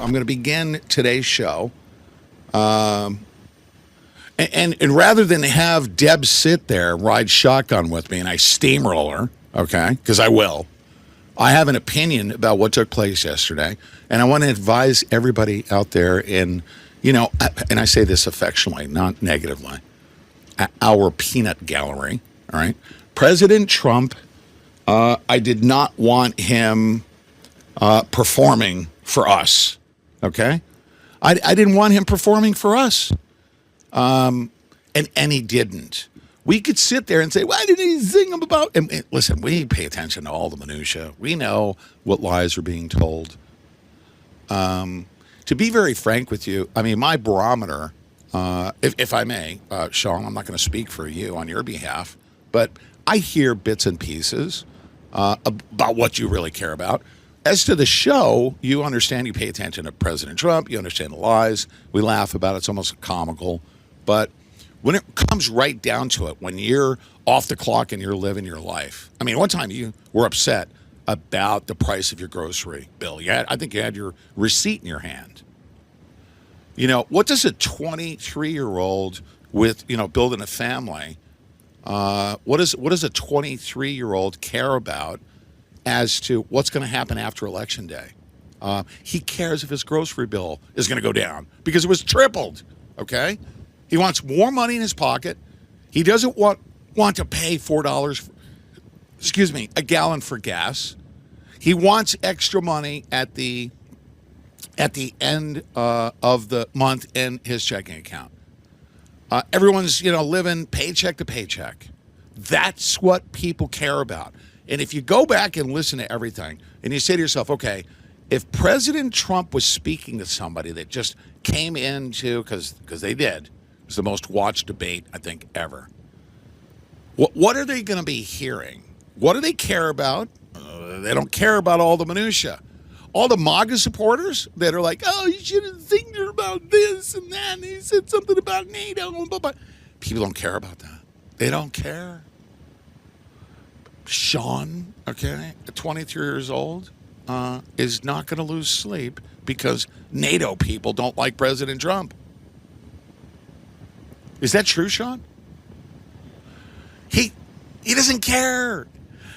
I'm going to begin today's show. And rather than have Deb sit there, ride shotgun with me, and I steamroller, okay, because I will, I have an opinion about what took place yesterday. And I want to advise everybody out there in, and I say this affectionately, not negatively, our peanut gallery, all right? President Trump, I did not want him performing for us, okay? I didn't want him performing for us. And he didn't. We could sit there and say, why did he sing about? And listen, we pay attention to all the minutia. We know what lies are being told. To be very frank with you, I mean, my barometer, if I may, Sean, I'm not going to speak for you on your behalf, but I hear bits and pieces about what you really care about. As to the show, you understand, you pay attention to President Trump, you understand the lies, we laugh about it, it's almost comical. But when it comes right down to it, when you're off the clock and you're living your life, I mean, one time you were upset about the price of your grocery bill. I think you had your receipt in your hand. What does a 23-year-old with, building a family, what does a 23-year-old care about as to what's going to happen after Election Day? He cares if his grocery bill is going to go down because it was tripled, okay? He wants more money in his pocket. He doesn't want to pay $4, a gallon for gas. He wants extra money at the end of the month in his checking account. Everyone's, living paycheck to paycheck. That's what people care about. And if you go back and listen to everything and you say to yourself, okay, if President Trump was speaking to somebody that just came into, because they did, it was the most watched debate, I think, ever. What are they going to be hearing? What do they care about? They don't care about all the minutia. All the MAGA supporters that are like, oh, you should have think about this and that, and he said something about NATO. Blah, blah. People don't care about that. They don't care. Sean, okay, at 23 years old, is not going to lose sleep because NATO people don't like President Trump. Is that true, Sean? He doesn't care.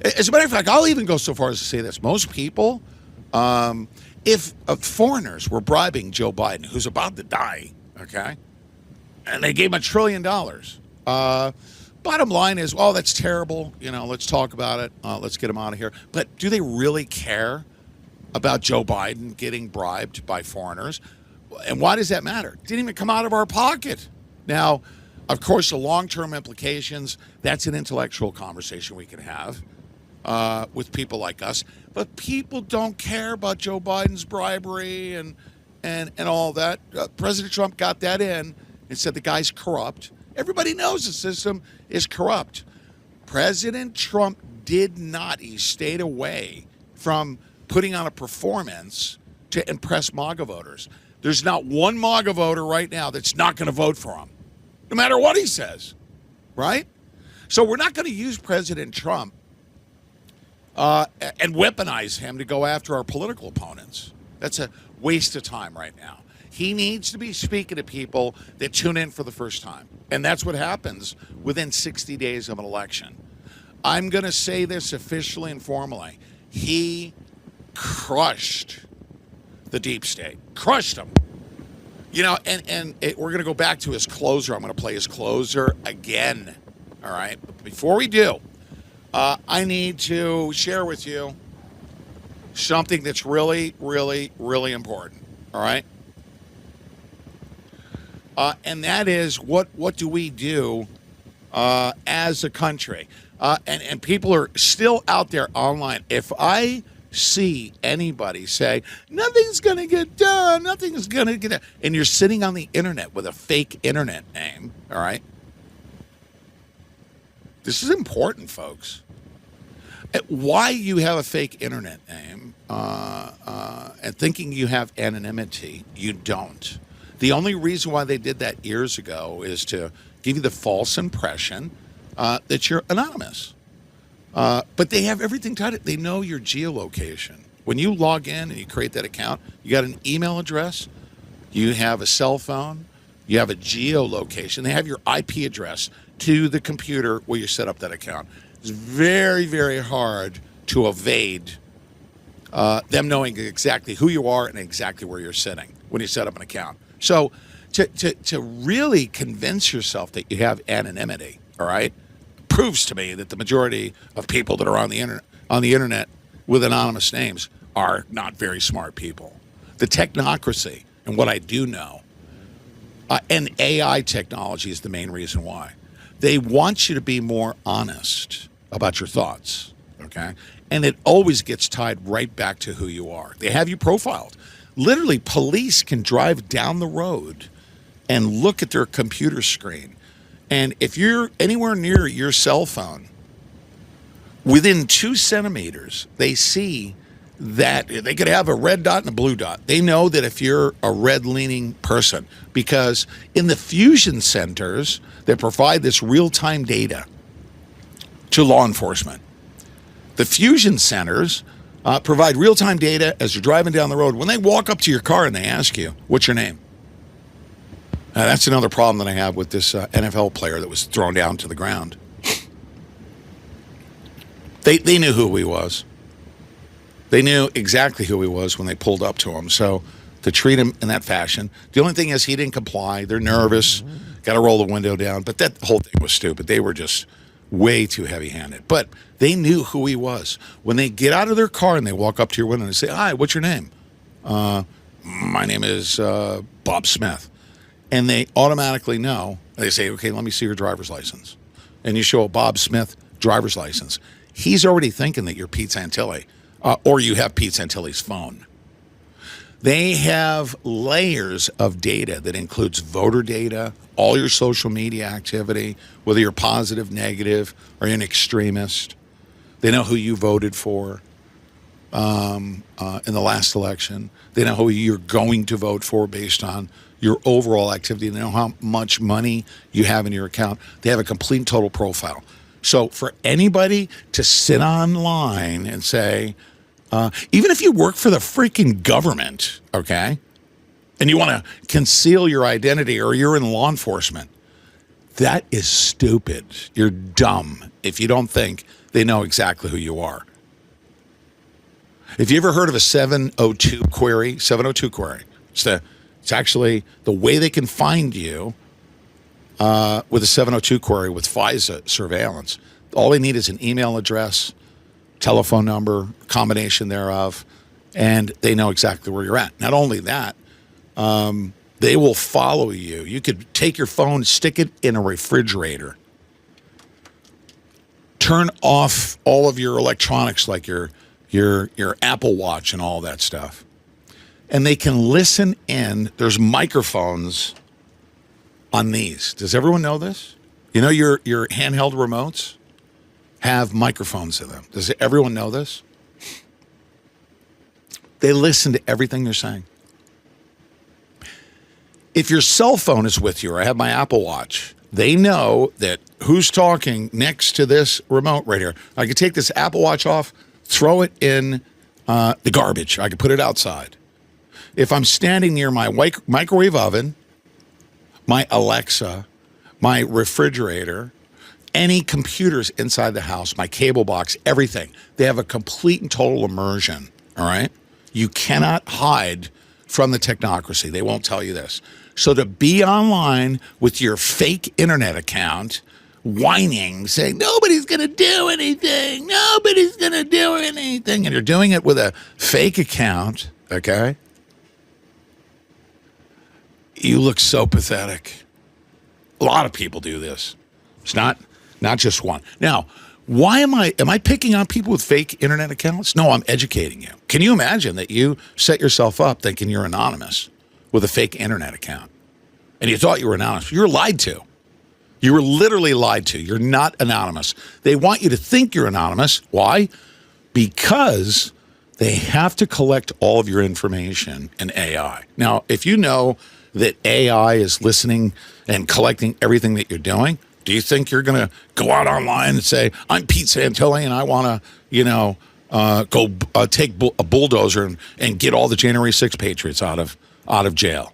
As a matter of fact, I'll even go so far as to say this. Most people, if foreigners were bribing Joe Biden, who's about to die, okay, and they gave him $1 trillion, bottom line is, oh, that's terrible. Let's talk about it. Let's get him out of here. But do they really care about Joe Biden getting bribed by foreigners? And why does that matter? It didn't even come out of our pocket. Now, of course, the long-term implications, that's an intellectual conversation we can have with people like us. But people don't care about Joe Biden's bribery and all that. President Trump got that in and said the guy's corrupt. Everybody knows the system is corrupt. President Trump did not. He stayed away from putting on a performance to impress MAGA voters. There's not one MAGA voter right now that's not going to vote for him, no matter what he says, right? So we're not going to use President Trump and weaponize him to go after our political opponents. That's a waste of time right now. He needs to be speaking to people that tune in for the first time. And that's what happens within 60 days of an election. I'm going to say this officially and formally. He crushed the deep state. Crushed them. We're going to go back to his closer. I'm going to play his closer again. All right? But before we do, I need to share with you something that's really, really, really important. All right? And that is what do we do as a country? And people are still out there online. If I see anybody say, nothing's going to get done, nothing's going to get done, and you're sitting on the internet with a fake internet name, all right? This is important, folks. Why you have a fake internet name and thinking you have anonymity, you don't. The only reason why they did that years ago is to give you the false impression that you're anonymous. But they have everything tied up. They know your geolocation. When you log in and you create that account, you got an email address, you have a cell phone, you have a geolocation. They have your IP address to the computer where you set up that account. It's very, very hard to evade them knowing exactly who you are and exactly where you're sitting when you set up an account. So to really convince yourself that you have anonymity, all right, proves to me that the majority of people that are on the internet with anonymous names are not very smart people. The technocracy and what I do know, and AI technology is the main reason why. They want you to be more honest about your thoughts, okay? And it always gets tied right back to who you are. They have you profiled. Literally, police can drive down the road and look at their computer screen. And if you're anywhere near your cell phone, within 2 centimeters, they see that they could have a red dot and a blue dot. They know that if you're a red-leaning person, because in the fusion centers that provide this real-time data to law enforcement, the fusion centers provide real-time data as you're driving down the road. When they walk up to your car and they ask you, what's your name? That's another problem that I have with this NFL player that was thrown down to the ground. They knew who he was. They knew exactly who he was when they pulled up to him. So to treat him in that fashion, the only thing is he didn't comply. They're nervous, got to roll the window down. But that whole thing was stupid. They were just way too heavy-handed. But they knew who he was. When they get out of their car and they walk up to your window and say, hi, what's your name? My name is Bob Smith. And they automatically know. They say, okay, let me see your driver's license. And you show a Bob Smith driver's license. He's already thinking that you're Pete Santilli, or you have Pete Santilli's phone. They have layers of data that includes voter data, all your social media activity, whether you're positive, negative, or an extremist. They know who you voted for in the last election. They know who you're going to vote for based on your overall activity. They know how much money you have in your account. They have a complete and total profile. So for anybody to sit online and say, even if you work for the freaking government, okay, and you want to conceal your identity or you're in law enforcement, that is stupid. You're dumb if you don't think they know exactly who you are. Have you ever heard of a 702 query? 702 query. It's actually the way they can find you with a 702 query with FISA surveillance. All they need is an email address, telephone number, combination thereof, and they know exactly where you're at. Not only that, they will follow you. You could take your phone, stick it in a refrigerator, turn off all of your electronics like your Apple Watch and all that stuff. And they can listen in. There's microphones on these. Does everyone know this? You know your handheld remotes have microphones in them. Does everyone know this? They listen to everything you're saying. If your cell phone is with you, or I have my Apple Watch, they know that who's talking next to this remote right here. I could take this Apple Watch off, throw it in the garbage. I could put it outside. If I'm standing near my microwave oven, my Alexa, my refrigerator, any computers inside the house, my cable box, everything, they have a complete and total immersion, all right? You cannot hide from the technocracy. They won't tell you this. So to be online with your fake internet account, whining, saying, nobody's going to do anything, nobody's going to do anything, and you're doing it with a fake account, okay? You look so pathetic. A lot of people do this. It's not just one. Now, why am I picking on people with fake internet accounts? No, I'm educating you. Can you imagine that you set yourself up thinking you're anonymous with a fake internet account? And you thought you were anonymous. You were lied to. You were literally lied to. You're not anonymous. They want you to think you're anonymous. Why? Because they have to collect all of your information in AI. Now, if you know that AI is listening and collecting everything that you're doing, do you think you're going to go out online and say, I'm Pete Santilli and I want to, go take a bulldozer and get all the January 6 patriots out of jail.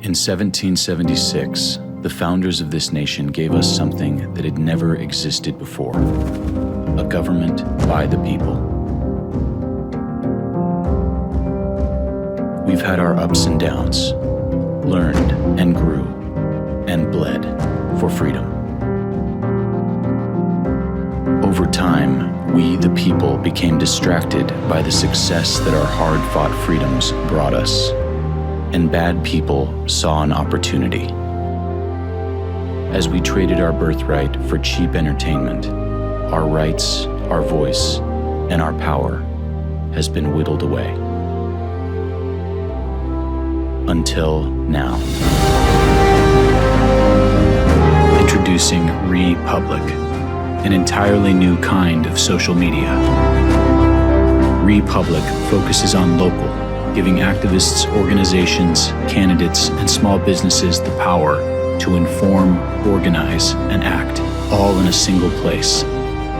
In 1776, the founders of this nation gave us something that had never existed before: a government by the people. We've had our ups and downs, learned and grew, and bled for freedom. Over time, we, the people, became distracted by the success that our hard-fought freedoms brought us, and bad people saw an opportunity. As we traded our birthright for cheap entertainment, our rights, our voice, and our power has been whittled away. Until now. Introducing Republic, an entirely new kind of social media. Republic focuses on local, giving activists, organizations, candidates, and small businesses the power to inform, organize, and act, all in a single place,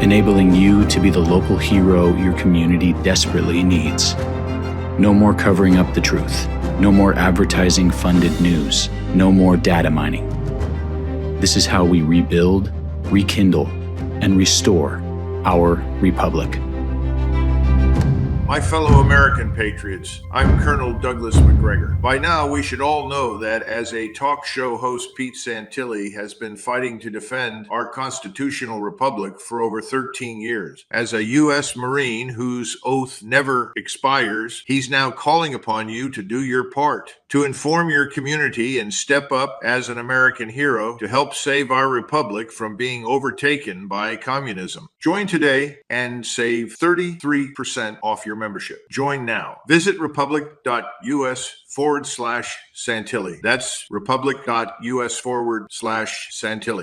enabling you to be the local hero your community desperately needs. No more covering up the truth. No more advertising-funded news. No more data mining. This is how we rebuild, rekindle, and restore our republic. My fellow American patriots, I'm Colonel Douglas McGregor. By now, we should all know that as a talk show host, Pete Santilli has been fighting to defend our constitutional republic for over 13 years. As a U.S. Marine whose oath never expires, he's now calling upon you to do your part, to inform your community and step up as an American hero to help save our republic from being overtaken by communism. Join today and save 33% off your membership. Join now. Visit republic.us/Santilli. That's republic.us/Santilli.